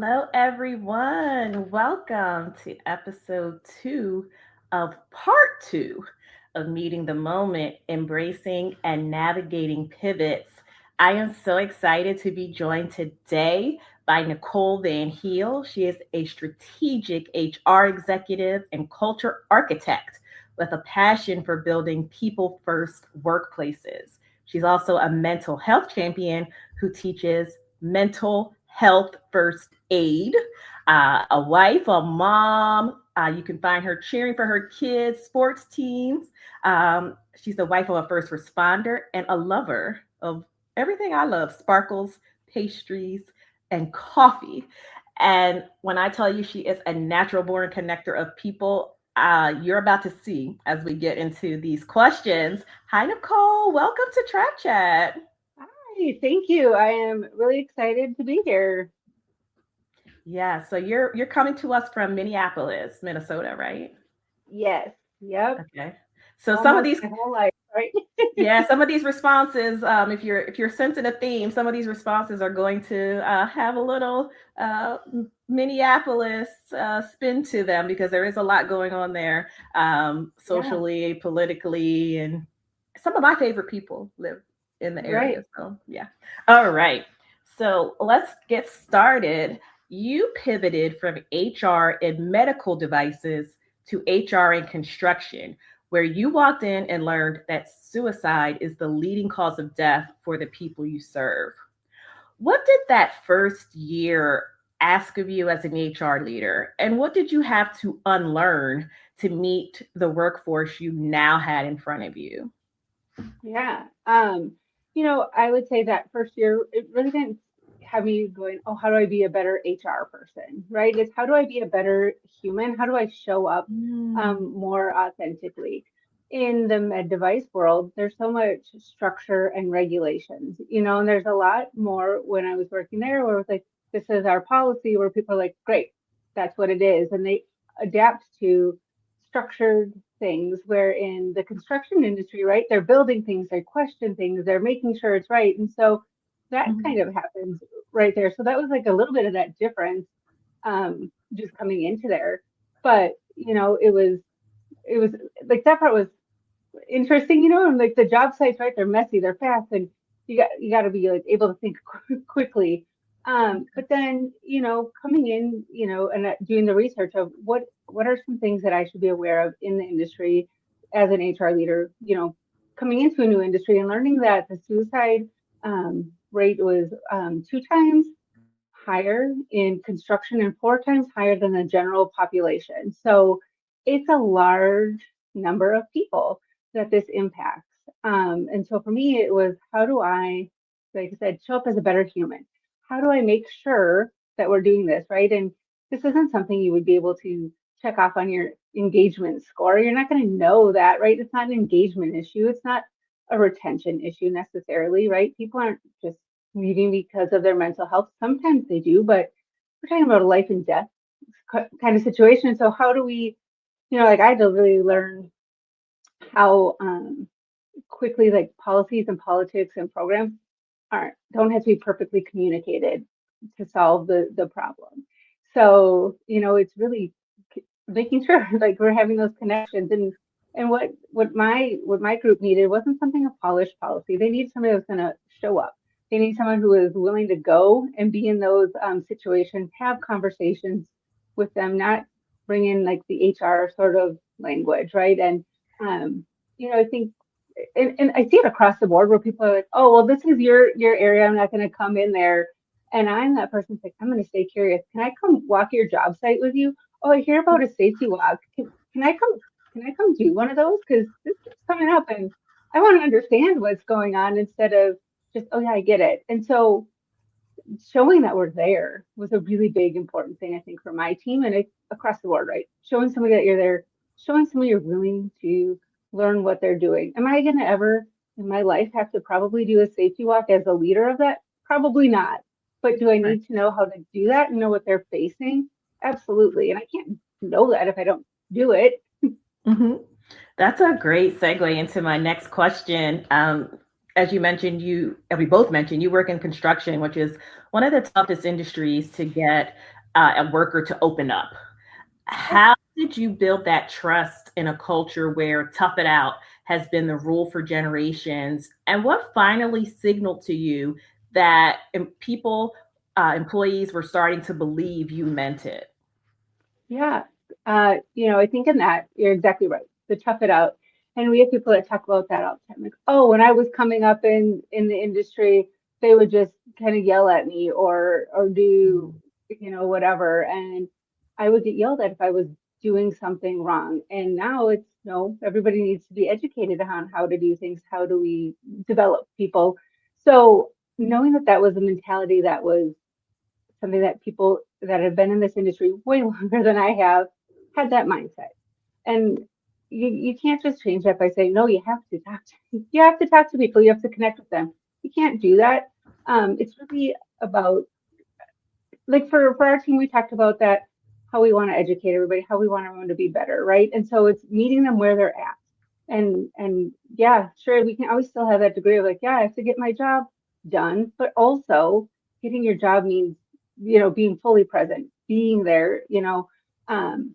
Hello, everyone. Welcome to episode 2 of part 2 of Meeting the Moment, Embracing and Navigating Pivots. I am so excited to be joined today by Nicole Van Heel. She is a strategic HR executive and culture architect with a passion for building people first workplaces. She's also a mental health champion who teaches mental health first aid, a wife, a mom. You can find her cheering for her kids' sports teams. She's the wife of a first responder and a lover of everything I love: sparkles, pastries, and coffee. And when I tell you she is a natural born connector of people, you're about to see as we get into these questions. Hi, Nicole. Welcome to Track Chat. Hi, thank you. I am really excited to be here. Yeah, so you're coming to us from Minneapolis, Minnesota, right? Yes, yep, Okay. So some of almost these, my whole life, right? yeah, some of these responses, if you're sensing a theme, some of these responses are going to have a little Minneapolis spin to them because there is a lot going on there, Yeah, socially, politically, and some of my favorite people live in the area. right. So yeah. All right. So let's get started. You pivoted from HR and medical devices to HR and construction, where you walked in and learned that suicide is the leading cause of death for the people you serve. What did that first year ask of you as an HR leader? And what did you have to unlearn to meet the workforce you now had in front of you? Yeah. I would say that first year, it really didn't have me going, oh, how do I be a better HR person, right? It's how do I be a better human? How do I show up Mm, more authentically? In the med device world, there's so much structure and regulations, and there's a lot more when I was working there where it was like, this is our policy, where people are like, great, that's what it is. And they adapt to structured things where in the construction industry, right, they're building things, they question things, they're making sure it's right. And so that mhm, kind of happens right there. So that was like a little bit of that difference just coming into there. But, it was like that part was interesting, and like the job sites, right? They're messy, they're fast, and you got to be like able to think quickly. But then, coming in, and doing the research of what are some things that I should be aware of in the industry as an HR leader, coming into a new industry and learning that the suicide rate was 2 times higher in construction and 4 times higher than the general population. So it's a large number of people that this impacts. And so for me, it was how do I, like I said, show up as a better human? How do I make sure that we're doing this, right? And this isn't something you would be able to check off on your engagement score. You're not going to know that, right? It's not an engagement issue. It's not a retention issue necessarily, right? People aren't just leaving because of their mental health. Sometimes they do, but we're talking about a life and death kind of situation. So how do we, like I had to really learn how quickly like policies and politics and programs aren't don't have to be perfectly communicated to solve the problem. So, it's really making sure like we're having those connections and what my group needed wasn't something a polished policy. They need somebody that's going to show up. They need someone who is willing to go and be in those situations, have conversations with them, not bring in like the HR sort of language, right? And um, I think and I see it across the board where people are like, oh, well, this is your area. I'm not going to come in there. And I'm that person who's like, I'm going to stay curious. Can I come walk your job site with you? Oh, I hear about a safety walk. Can I come? Can I come do one of those? Because this keeps coming up, and I want to understand what's going on instead of just, oh yeah, I get it. And so showing that we're there was a really big important thing I think for my team and across the board, right? Showing somebody that you're there, showing somebody you're willing to learn what they're doing. Am I going to ever in my life have to probably do a safety walk as a leader of that? Probably not. But do I right. need to know how to do that and know what they're facing? Absolutely. And I can't know that if I don't do it. Mhm. That's a great segue into my next question. As you mentioned, we both mentioned you work in construction, which is one of the toughest industries to get a worker to open up. Yep. How did you build that trust in a culture where tough it out has been the rule for generations? And what finally signaled to you that employees were starting to believe you meant it? Yeah. I think in that, you're exactly right. The tough it out. And we have people that talk about that all the time. Like, oh, when I was coming up in the industry, they would just kind of yell at me or do, Mm. whatever. And I would get yelled at if I was doing something wrong. And now it's no, everybody needs to be educated on how to do things. How do we develop people? So knowing that that was a mentality that was something that people that have been in this industry way longer than I have had that mindset. And you can't just change that by saying, no, you have to talk to you have to talk to people, you have to connect with them. You can't do that. It's really about like for our team, we talked about that how we want to educate everybody, how we want everyone to be better, right? And so it's meeting them where they're at. And yeah, sure, we can always still have that degree of like, yeah, I have to get my job done, but also getting your job means, being fully present, being there, um,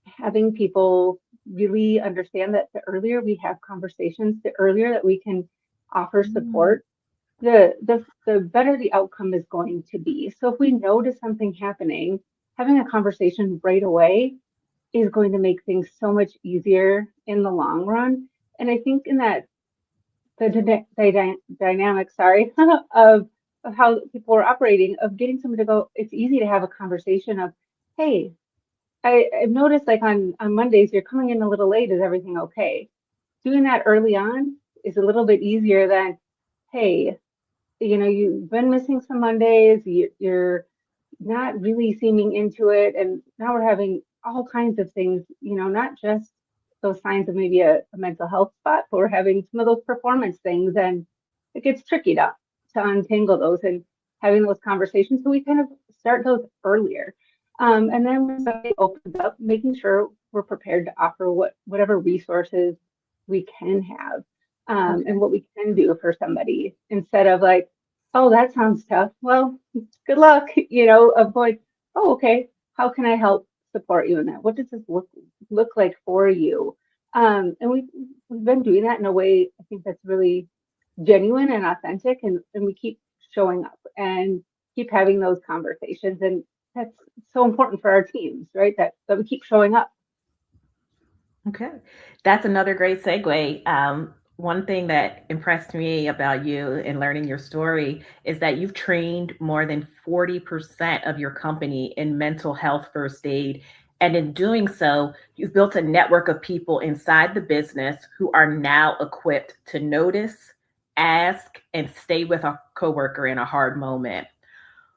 having people really understand that the earlier we have conversations, the earlier that we can offer Mm. support, the better the outcome is going to be. So if we notice something happening, having a conversation right away is going to make things so much easier in the long run. And I think in that dynamic, sorry, of how people are operating, of getting someone to go, it's easy to have a conversation of, hey, I've noticed like on Mondays you're coming in a little late. Is everything okay? Doing that early on is a little bit easier than, hey, you've been missing some Mondays, you're not really seeming into it. And now we're having all kinds of things, not just those signs of maybe a mental health spot, but we're having some of those performance things. And it gets tricky to untangle those and having those conversations. So we kind of start those earlier. And then when somebody opens up, making sure we're prepared to offer whatever resources we can have, and Okay. what we can do for somebody instead of like, oh, that sounds tough. Well, good luck, of going, oh, okay, how can I help support you in that? What does this look like for you? And we've been doing that in a way I think that's really genuine and authentic, and we keep showing up and keep having those conversations. And that's so important for our teams, right? That we keep showing up. Okay. That's another great segue. One thing that impressed me about you in learning your story is that you've trained more than 40% of your company in mental health first aid. And in doing so, you've built a network of people inside the business who are now equipped to notice, ask, and stay with a coworker in a hard moment.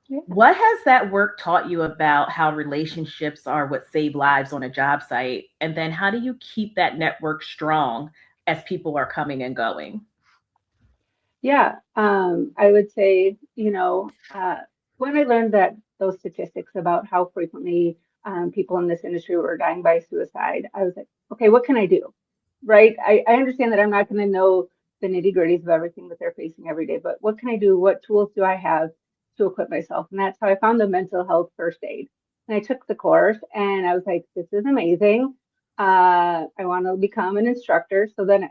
Yeah. What has that work taught you about how relationships are what save lives on a job site? And then how do you keep that network strong as people are coming and going? Yeah, I would say, when I learned that those statistics about how frequently people in this industry were dying by suicide, I was like, okay, what can I do? Right? I understand that I'm not going to know the nitty-gritties of everything that they're facing every day, but what can I do? What tools do I have to equip myself? And that's how I found the mental health first aid. And I took the course and I was like, this is amazing. I want to become an instructor. So then,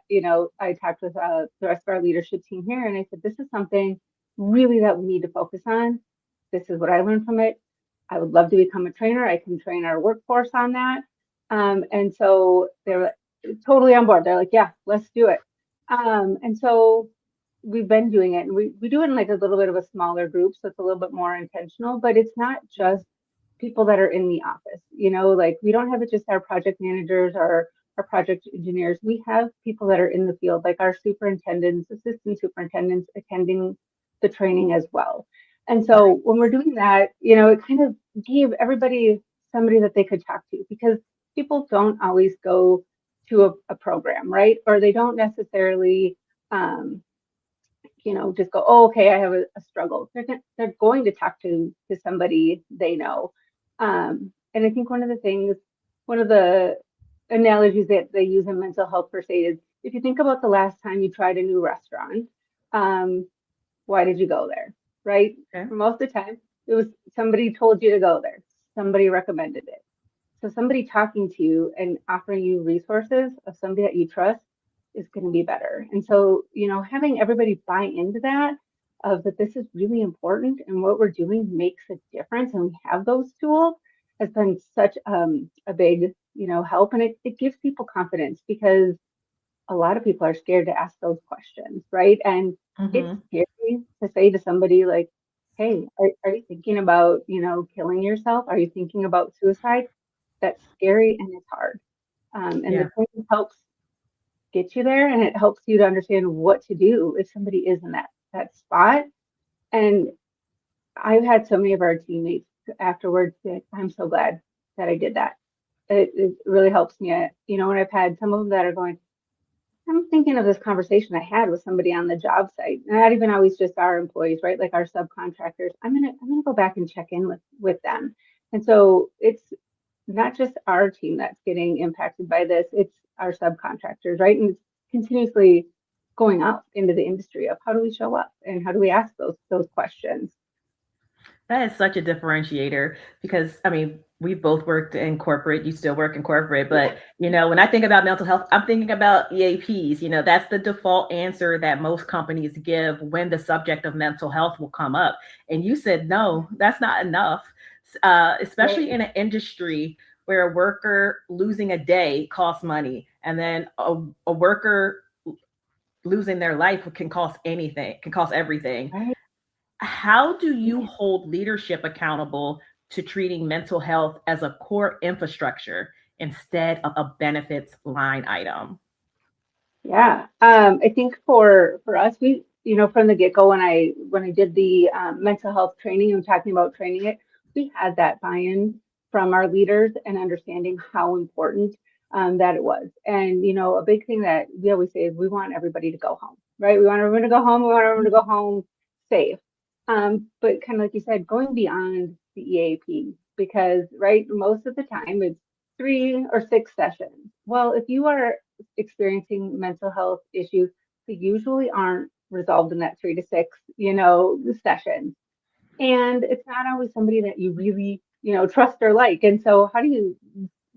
I talked with the rest of our leadership team here, and I said, this is something really that we need to focus on. This is what I learned from it. I would love to become a trainer. I can train our workforce on that. And so they were totally on board. They're like, yeah, let's do it. And so we've been doing it, and we do it in like a little bit of a smaller group, so it's a little bit more intentional, but it's not just people that are in the office. Like we don't have it just our project managers or our project engineers. We have people that are in the field, like our superintendents, assistant superintendents attending the training as well. And so when we're doing that, it kind of gave everybody somebody that they could talk to, because people don't always go to a program, right? Or they don't necessarily um, just go, oh, okay, I have a struggle. They're going to talk to somebody they know. And I think one of the analogies that they use in mental health first aid is, if you think about the last time you tried a new restaurant, um, why did you go there? Right? Okay. For most of the time, it was somebody told you to go there. somebody recommended it. So somebody talking to you and offering you resources of somebody that you trust is going to be better. And so, having everybody buy into that, of that this is really important and what we're doing makes a difference, and we have those tools, has been such a big, help. And it gives people confidence, because a lot of people are scared to ask those questions, right? And it's Mm-hmm. scary to say to somebody like, hey, are you thinking about, killing yourself? Are you thinking about suicide? That's scary and it's hard. And the Yeah. training helps get you there, and it helps you to understand what to do if somebody is in that spot. And I've had so many of our teammates afterwards say, I'm so glad that I did that. It really helps me. And I've had some of them that are going, I'm thinking of this conversation I had with somebody on the job site, not even always just our employees, right? Like our subcontractors. I'm gonna go back and check in with them. And so it's not just our team that's getting impacted by this, it's our subcontractors, right? And it's continuously going up into the industry of how do we show up and how do we ask those questions. That is such a differentiator because I mean, we both worked in corporate, you still work in corporate, Yeah, but when I think about mental health, I'm thinking about EAPs. That's the default answer that most companies give when the subject of mental health will come up. And you said, no, that's not enough, especially right, in an industry where a worker losing a day costs money. And then a worker losing their life can cost anything, can cost everything. right. How do you Yeah. hold leadership accountable to treating mental health as a core infrastructure instead of a benefits line item? Yeah, I think for us, we, from the get-go, when I did the mental health training, and talking about training it, we had that buy-in from our leaders and understanding how important that it was. And a big thing that we always say is we want everybody to go home, right? We want everyone to go home. We want everyone to go home safe. But kind of like you said, going beyond the EAP, because right, most of the time it's 3 or 6 sessions. Well, if you are experiencing mental health issues, they usually aren't resolved in that 3 to 6, sessions. And it's not always somebody that you really, trust or like. And so how do you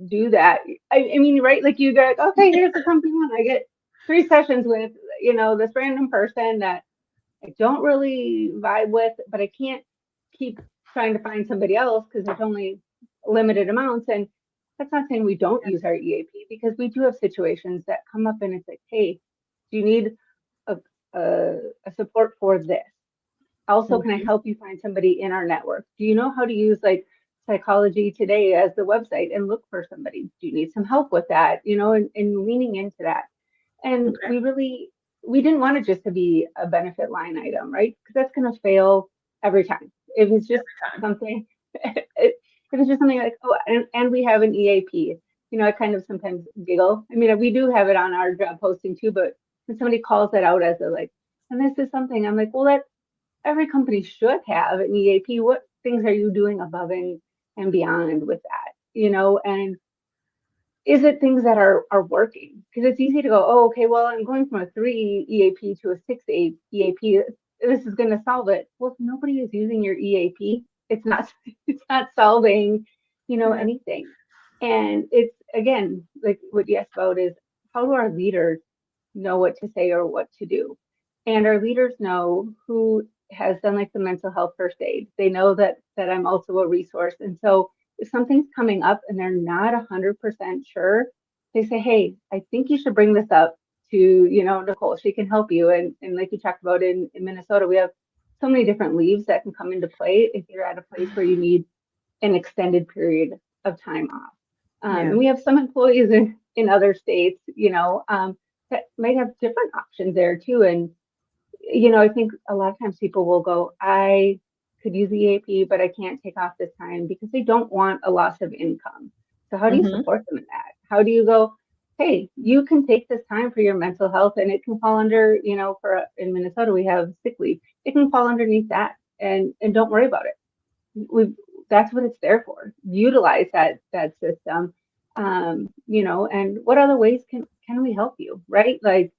do that? I mean, right? Like you go, okay, here's the company one. I get 3 sessions with, this random person that I don't really vibe with, but I can't keep trying to find somebody else because there's only limited amounts. And that's not saying we don't use our EAP, because we do have situations that come up and it's like, hey, do you need a, a support for this? Also, can I Mhm. help you find somebody in our network? Do you know how to use like Psychology Today as the website and look for somebody? Do you need some help with that? And leaning into that. And Okay. we didn't want it just to be a benefit line item, right? Because that's going to fail every time. It was just Time. something, it was just something like, oh, and we have an EAP. I kind of sometimes giggle. I mean, we do have it on our job posting too, but when somebody calls that out as a like, and this is something, I'm like, well, that every company should have an EAP. What things are you doing above and beyond with that? And is it things that are working? Because it's easy to go, oh, okay, well, I'm going from a 3 EAP to a 6 EAP. This is going to solve it. Well, if nobody is using your EAP, it's not it's not solving, Yeah. anything. And it's again, like what you asked about is how do our leaders know what to say or what to do? And our leaders know who has done like the mental health first aid. They know that I'm also a resource. And so if something's coming up and they're not 100% sure, they say, hey, I think you should bring this up to, Nicole. She can help you. And like you talked about in Minnesota, we have so many different leaves that can come into play if you're at a place where you need an extended period of time off. Yeah. And we have some employees in other states, that might have different options there too. And I think a lot of times people will go, I could use the EAP, but I can't take off this time because they don't want a loss of income. So how do you Hmm. support them in that? How do you go, hey, you can take this time for your mental health, and it can fall under, for in Minnesota we have sick leave. It can fall underneath that, and don't worry about it. That's what it's there for. Utilize that system. And what other ways can we help you, right? Like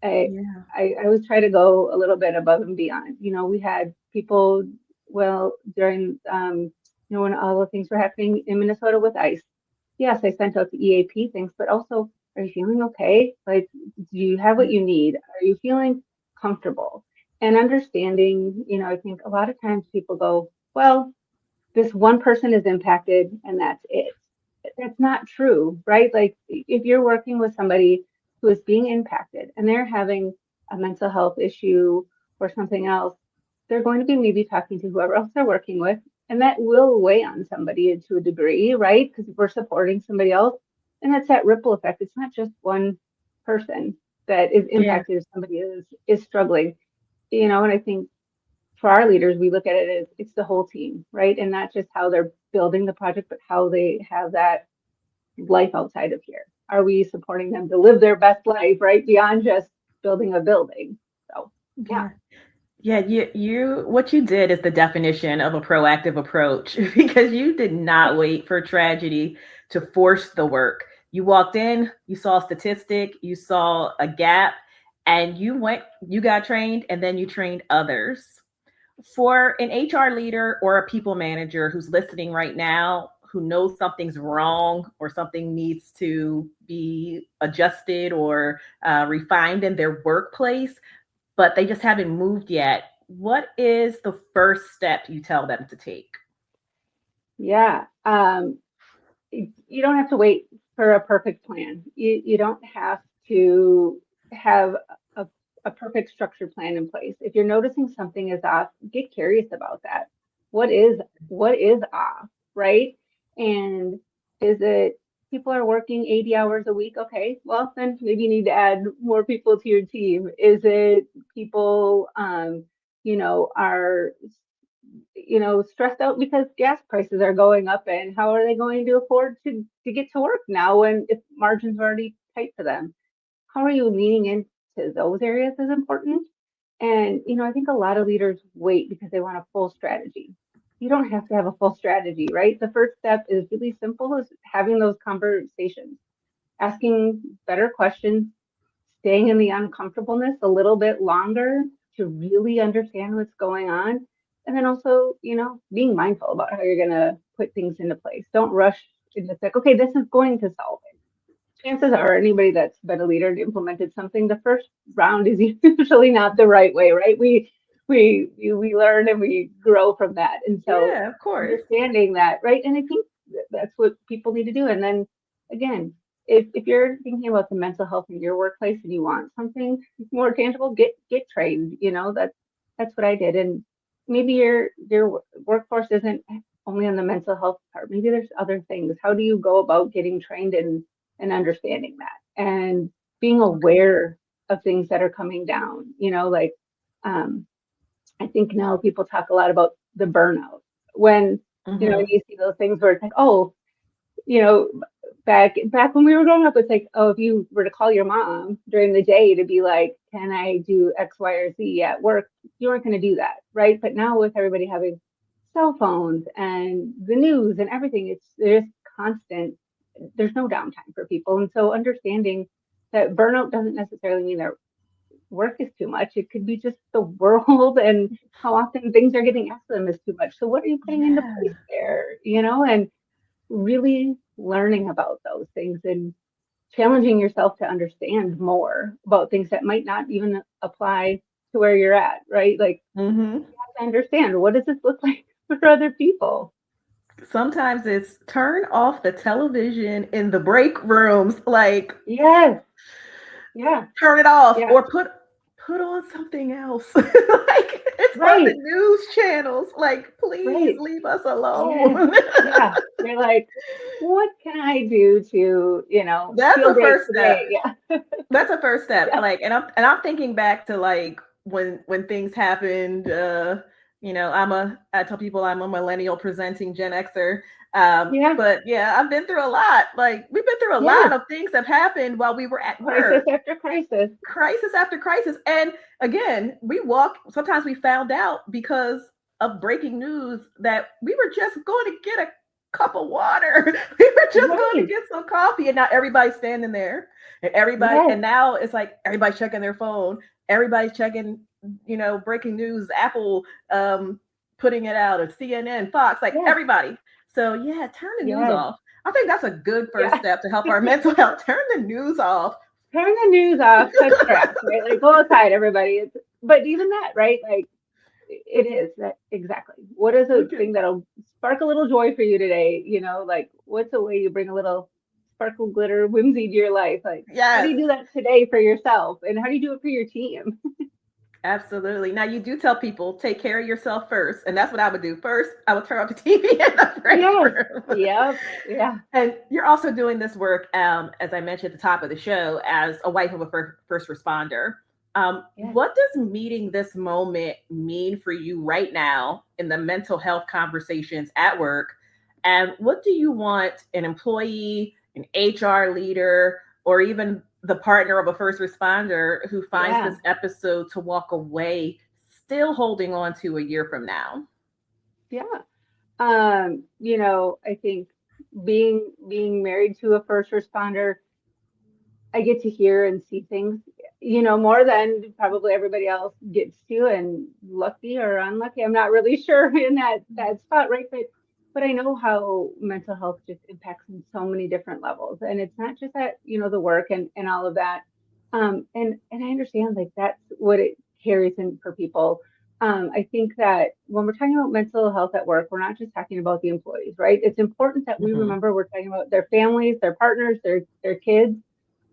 I, Yeah. I always try to go a little bit above and beyond. We had people, well, during when all the things were happening in Minnesota with ice. Yes, I sent out the EAP things, but also, are you feeling okay? Like, do you have what you need? Are you feeling comfortable? And understanding, I think a lot of times people go, well, this one person is impacted and that's it. That's not true, right? Like if you're working with somebody who is being impacted and they're having a mental health issue or something else, they're going to be maybe talking to whoever else they're working with, and that will weigh on somebody to a degree, right? Because we're supporting somebody else, and it's that ripple effect. It's not just one person that is Yeah. impacted if somebody is struggling, and I think for our leaders, we look at it as it's the whole team, right? And not just how they're building the project, but how they have that life outside of here. Are we supporting them to live their best life, right? Beyond just building a building. So, yeah. Yeah. Yeah, you what you did is the definition of a proactive approach because you did not wait for tragedy to force the work. You walked in, you saw a statistic, you saw a gap, and you got trained, and then you trained others. For an HR leader or a people manager who's listening right now, who knows something's wrong or something needs to be adjusted or refined in their workplace, but they just haven't moved yet, what is the first step you tell them to take? Yeah. You don't have to wait for a perfect plan. You don't have to have a, a perfect structured plan in place. If you're noticing something is off, get curious about that. What is off, right? And is it people are working 80 hours a week? Okay, well then maybe you need to add more people to your team. Is it people are stressed out because gas prices are going up, and how are they going to afford to get to work now when if margins are already tight for them? How are you leaning into those areas is important. And I think a lot of leaders wait because they want a full strategy. You don't have to have a full strategy, right? The first step is really simple, is having those conversations, asking better questions, staying in the uncomfortableness a little bit longer to really understand what's going on. And then also, being mindful about how you're going to put things into place. Don't rush and just like, okay, this is going to solve it. Chances are anybody that's been a leader and implemented something, the first round is usually not the right way, right? We learn and we grow from that. And so Yeah, of course. understanding that, right? And I think that's what people need to do. And then again, if you're thinking about the mental health in your workplace and you want something more tangible, get trained. That's what I did. And maybe your workforce isn't only on the mental health part. Maybe there's other things. How do you go about getting trained and understanding that and being aware of things that are coming down? Like um, I think now people talk a lot about the burnout when Mm-hmm. you see those things where it's like, oh, you know, back when we were growing up, it's like, oh, if you were to call your mom during the day to be like, can I do X, Y, or Z at work, you weren't going to do that, right? But now with everybody having cell phones and the news and everything, there's constant. There's no downtime for people, and so understanding that burnout doesn't necessarily mean their work is too much. It could be just the world and how often things are getting asked of them is too much. So what are you putting into Yeah. place there? And really learning about those things and challenging yourself to understand more about things that might not even apply to where you're at, right? Like Mm-hmm. you have to understand, what does this look like for other people? Sometimes it's turn off the television in the break rooms, like Yes. Yeah. turn it off Yeah. or put on something else. Like it's on the Right. news channels. Like please Right. leave us Yes. alone. Yeah. You're like, what can I do to, That's feel a great first step. today? Yeah. That's a first step. Yeah. Like, and I'm thinking back to like when things happened. I tell people I'm a millennial presenting Gen Xer. Yeah. But yeah, I've been through a lot. Like we've been through a lot Yes. of things that happened while we were at Crisis work, after crisis. crisis after crisis. And again, sometimes we found out because of breaking news that we were just going to get a cup of water. We were just going to Right. get some coffee, and now everybody's standing there. Yes. And now it's like everybody's checking their phone. Everybody's checking, breaking news, Apple putting it out, or CNN, Fox, like Yes. everybody. So yeah, turn the news Yes. off. I think that's a good first Yeah. step to help our mental health. Turn the news off. Turn the news off, cut trash, right? Like go outside, everybody. But even that, right? Like it is that exactly. What is a Okay. thing that'll spark a little joy for you today? Like what's a way you bring a little sparkle, glitter, whimsy to your life? Like how do Yes. you do that today for yourself? And how do you do it for your team? Absolutely. Now you do tell people take care of yourself first, and that's what I would do. First, I would turn off the TV in the break Yes. room. Yep. Yeah. And you're also doing this work, as I mentioned at the top of the show, as a wife of a first responder. Yes. What does meeting this moment mean for you right now in the mental health conversations at work? And what do you want an employee, an HR leader, or even the partner of a first responder who finds Yeah. this episode to walk away still holding on to a year from now? Yeah. I think being married to a first responder, I get to hear and see things, more than probably everybody else gets to, and lucky or unlucky, I'm not really sure in that spot, right? But I know how mental health just impacts in so many different levels, and it's not just that, the work and all of that. And I understand like that's what it carries in for people. I think that when we're talking about mental health at work, we're not just talking about the employees, right? It's important that we Mm-hmm. remember we're talking about their families, their partners, their kids.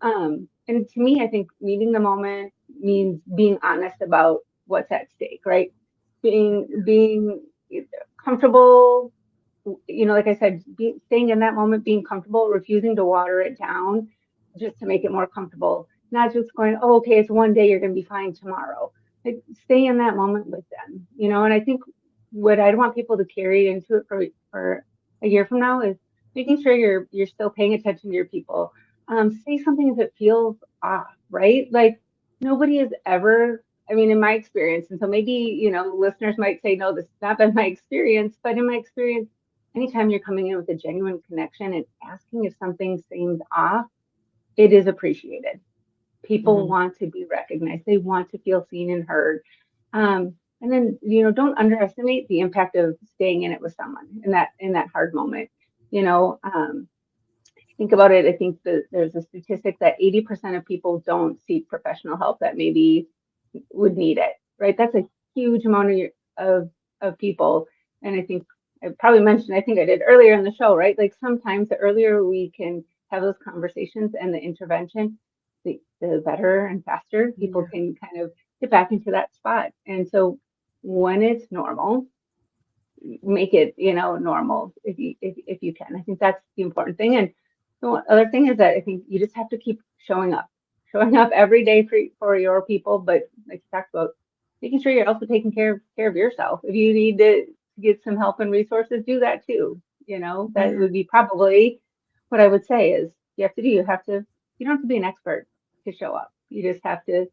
And to me, I think meeting the moment means being honest about what's at stake, right? Being comfortable, like I said, staying in that moment, being comfortable, refusing to water it down just to make it more comfortable, not just going, oh, okay, it's one day, you're going to be fine tomorrow. Like stay in that moment with them, and I think what I'd want people to carry into it for a year from now is making sure you're still paying attention to your people. Say something if it feels off, right? Like nobody is ever, I mean, in my experience, and so maybe, listeners might say, no, this has not been my experience, but in my experience, anytime you're coming in with a genuine connection and asking if something seems off, it is appreciated. People Mm-hmm. want to be recognized. They want to feel seen and heard. And then, don't underestimate the impact of staying in it with someone in that hard moment. Think about it. I think that there's a statistic that 80% of people don't seek professional help that maybe would need it, right? That's a huge amount of of people. And I think I probably mentioned, I think I did earlier in the show, right? Like sometimes the earlier we can have those conversations and the intervention, the better and faster people Yeah. can kind of get back into that spot. And so when it's normal, make it, normal if you can. I think that's the important thing. And the other thing is that I think you just have to keep showing up every day for your people. But like you talked about, making sure you're also taking care of yourself. If you need to get some help and resources, do that too. That Yeah. would be probably what I would say is you don't have to be an expert to show up. You just have to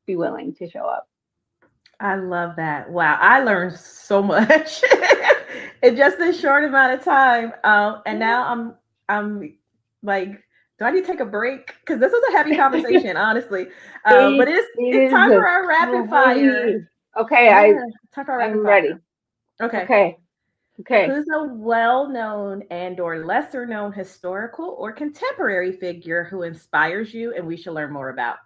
be willing to show up. I love that. Wow, I learned so much in just this short amount of time. And Yeah. now I'm like, do I need to take a break? Because this was a heavy conversation, honestly. But It it's is time for our so rapid fire. heavy. Okay, Yeah, time for our rapid I'm fire. ready. Okay. Okay, okay. Who's a well-known and or lesser known historical or contemporary figure who inspires you and we should learn more about?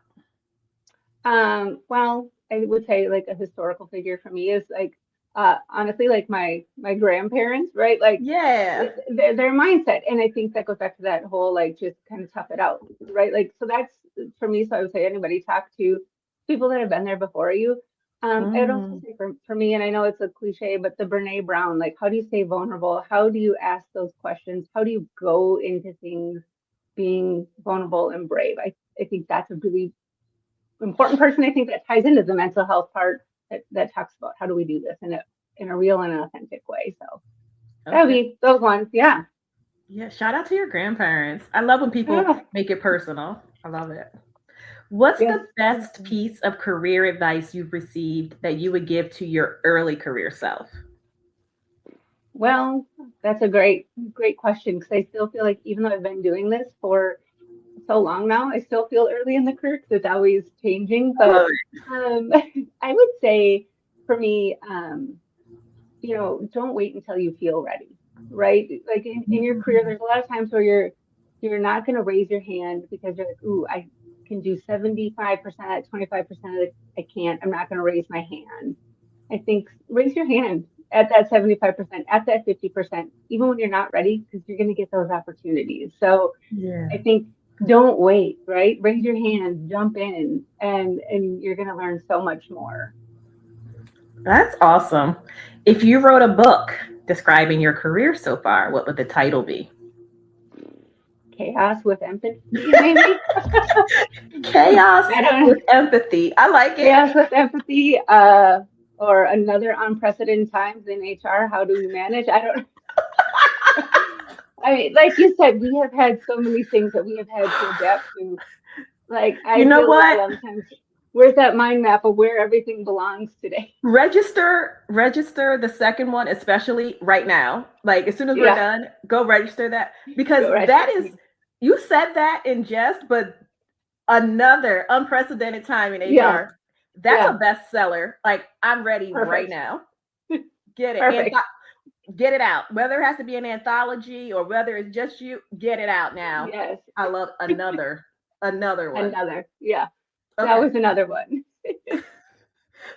Well, I would say like a historical figure for me is like honestly like my grandparents, right? Like Yeah. their mindset, and I think that goes back to that whole like just kind of tough it out, right? Like so that's for me. So I would say anybody talk to people that have been there before you. I would also Mm, say for me, and I know it's a cliche, but the Brene Brown, like how do you stay vulnerable? How do you ask those questions? How do you go into things being vulnerable and brave? I think that's a really important person. I think that ties into the mental health part that talks about how do we do this in a real and authentic way. So that would okay. be those ones. Yeah. Yeah, shout out to your grandparents. I love when people Yeah. make it personal. I love it. What's Yes. the best piece of career advice you've received that you would give to your early career self? Well, that's a great question because I still feel like even though I've been doing this for so long now, I still feel early in the career because it's always changing. I But love um, I would say for me, don't wait until you feel ready. right? Like in your career, there's a lot of times where you're not going to raise your hand because you're like, ooh, I can do 75%, 25% of it. I can't. I'm not going to raise my hand. I think raise your hand at that 75%, at that 50%, even when you're not ready, because you're going to get those opportunities. So Yeah. I think don't wait, right? Raise your hand, jump in, and you're going to learn so much more. That's awesome. If you wrote a book describing your career so far, what would the title be? Chaos with empathy, maybe. Chaos I don't know. with empathy. I like it. Chaos with empathy, or another unprecedented times in HR. How do we manage? I don't. I mean, like you said, we have had so many things that we have had to adapt to. Like You I know feel like a what? lot of times, where's that mind map of where everything belongs today? Register the second one, especially right now. Like as soon as we're Yeah, done, go register that because go right. that is you said that in jest, but another unprecedented time in Yeah, HR. That's a yeah, bestseller. Like I'm ready right perfect, now. Get it. And perfect. get it out. Whether it has to be an anthology or whether it's just you, get it out now. Yes, I love another one. another. Yeah, that Okay. was another one.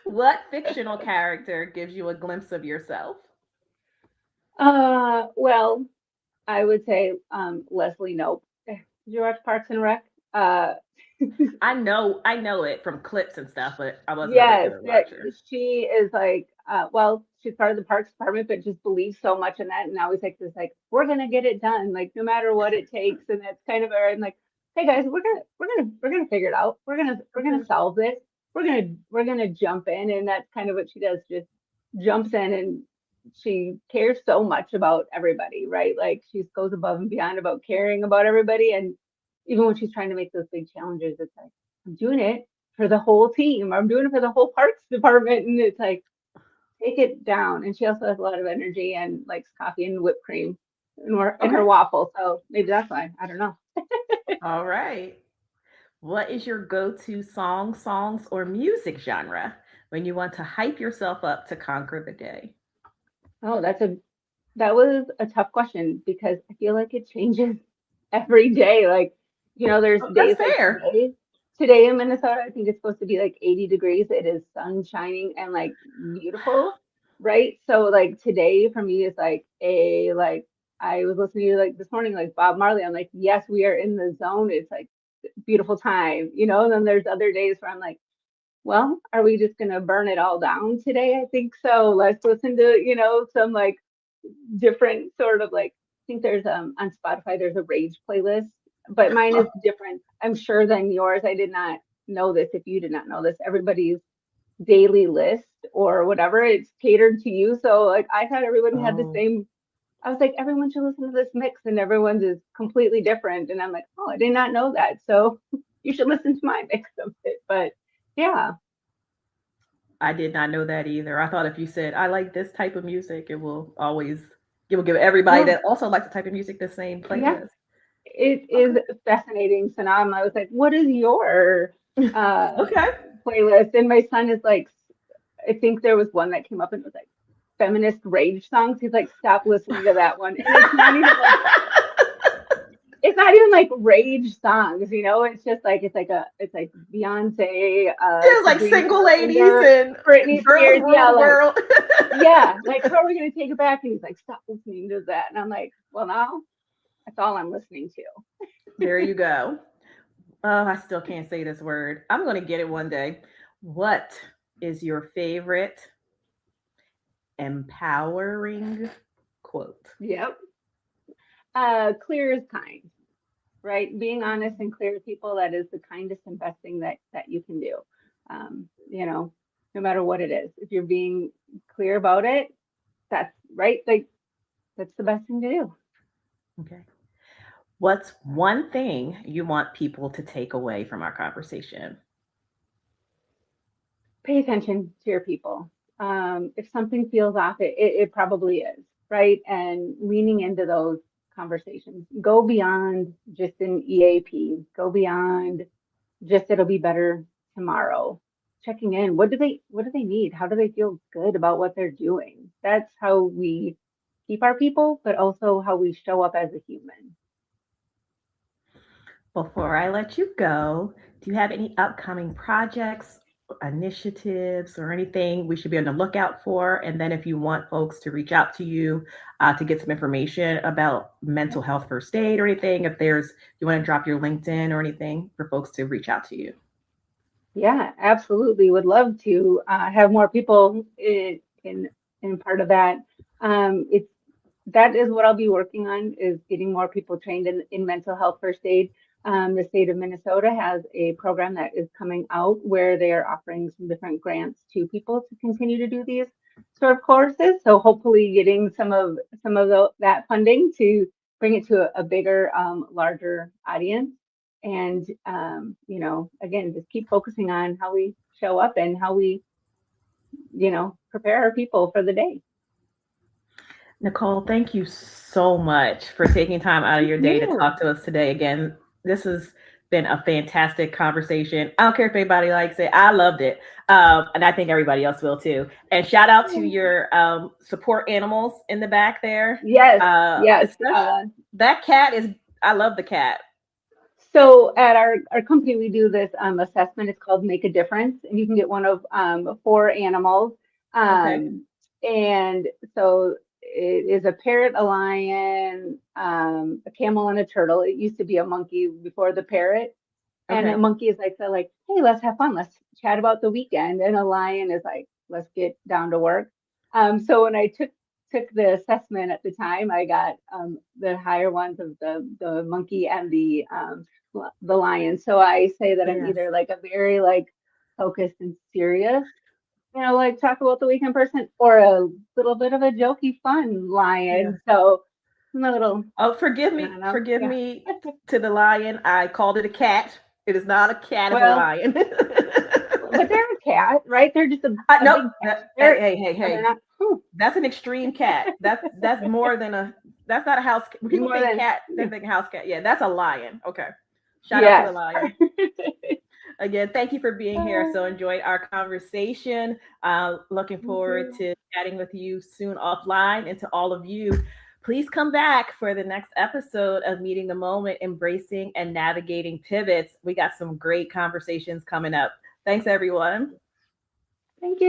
What fictional character gives you a glimpse of yourself? Well, I would say Leslie Nope. Did you watch Parks and Rec? Uh, I know it from clips and stuff, but I wasn't a yes, regular that watcher. she is like, well, she's part of the Parks Department, but just believes so much in that, and always like this, like, we're gonna get it done, like no matter what it takes, and that's kind of her. And like, hey guys, we're gonna figure it out. We're gonna Okay. solve this. We're gonna jump in, and that's kind of what she does. Just jumps in, and she cares so much about everybody, right? Like she goes above and beyond about caring about everybody, and even when she's trying to make those big challenges, it's like I'm doing it for the whole team. I'm doing it for the whole parks department. And it's like, take it down. And she also has a lot of energy and likes coffee and whipped cream in Okay. her waffle. So maybe that's why. I don't know. All right. What is your go-to songs, or music genre when you want to hype yourself up to conquer the day? Oh, that was a tough question because I feel like it changes every day. Like, there's Oh, that's days like fair. today. Today in Minnesota, I think it's supposed to be like 80 degrees. It is sun shining and like beautiful, right? So like today for me is like I was listening to like this morning like Bob Marley. I'm like, yes, we are in the zone. It's like beautiful time, And then there's other days where I'm like, well, are we just gonna burn it all down today? I think so. Let's listen to, some like different sort of like I think there's on Spotify there's a rage playlist, but mine is different, I'm sure, than yours. I did not know this. If you did not know this, everybody's daily list or whatever, it's catered to you. So like I thought everyone had the Oh, same. I was like, everyone should listen to this mix, and everyone's is completely different. And I'm like, oh, I did not know that. So you should listen to my mix of it. But yeah, I did not know that either. I thought if you said I like this type of music, it will give everybody no, that also likes the type of music the same yeah, playlist. it is Okay. fascinating. So now I was like, what is your uh Okay. playlist? And my son is like, I think there was one that came up and it was like feminist rage songs. He's like, stop listening to that one. And it's not even like rage songs, it's like Beyonce, There's like Sabrina single ladies Carpenter, and Britney girls Spears. rule Yeah, the like, world. yeah, like how are we gonna take it back? And he's like, stop listening to that. And I'm like, well, now that's all I'm listening to. There you go. Oh, I still can't say this word. I'm going to get it one day. What is your favorite empowering quote? Yep. Clear is kind, right? Being honest and clear to people, that is the kindest and best thing that you can do. No matter what it is. If you're being clear about it, that's right. Like that's the best thing to do. Okay. What's one thing you want people to take away from our conversation? Pay attention to your people. If something feels off, it probably is, right? And leaning into those conversations. Go beyond just an EAP. Go beyond just it'll be better tomorrow. Checking in. What do they need? How do they feel good about what they're doing? That's how we keep our people, but also how we show up as a human. Before I let you go, do you have any upcoming projects, initiatives, or anything we should be on the lookout for? And then, if you want folks to reach out to you to get some information about mental health first aid or anything, if there's, you want to drop your LinkedIn or anything for folks to reach out to you. Yeah, absolutely. Would love to have more people in part of that. It's that is what I'll be working on is getting more people trained in mental health first aid. The state of Minnesota has a program that is coming out where they are offering some different grants to people to continue to do these sort of courses. So hopefully getting some of that funding to bring it to a bigger, larger audience. And again, just keep focusing on how we show up and how we, prepare our people for the day. Nicole, thank you so much for taking time out of Thank your day to you. talk to us today. Again, this has been a fantastic conversation. I don't care if anybody likes it. I loved it. And I think everybody else will too. And shout out to your support animals in the back there. Yes, yes. Especially that cat is, I love the cat. So at our company, we do this assessment. It's called Make a Difference, and you can get one of four animals. Okay. Um, and so it is a parrot, a lion, a camel, and a turtle. It used to be a monkey before the parrot. And a Okay. monkey is like, hey, let's have fun. Let's chat about the weekend. And a lion is like, let's get down to work. So when I took the assessment at the time, I got the higher ones of the monkey and the lion. So I say that I'm Yes. either like a very like focused and serious, like talk about the weekend person, or a little bit of a jokey, fun Yeah. lion. So I'm a little, Oh, I don't know. forgive Yeah. me to the lion. I called it a cat. It is not a cat, it's a Well, lion. but they're a cat, right? They're just a Nope. big cat. Hey, They're hey, hey, They're hey. not That's an extreme cat. That's more than a. That's not a house. When people more think than cat, they think house cat. Yeah, that's a lion. Okay. Shout out to the yes. lion. Again, thank you for being here. So enjoyed our conversation. Looking Thank forward you. to chatting with you soon offline. And to all of you, please come back for the next episode of Meeting the Moment, Embracing and Navigating Pivots. We got some great conversations coming up. Thanks, everyone. Thank you.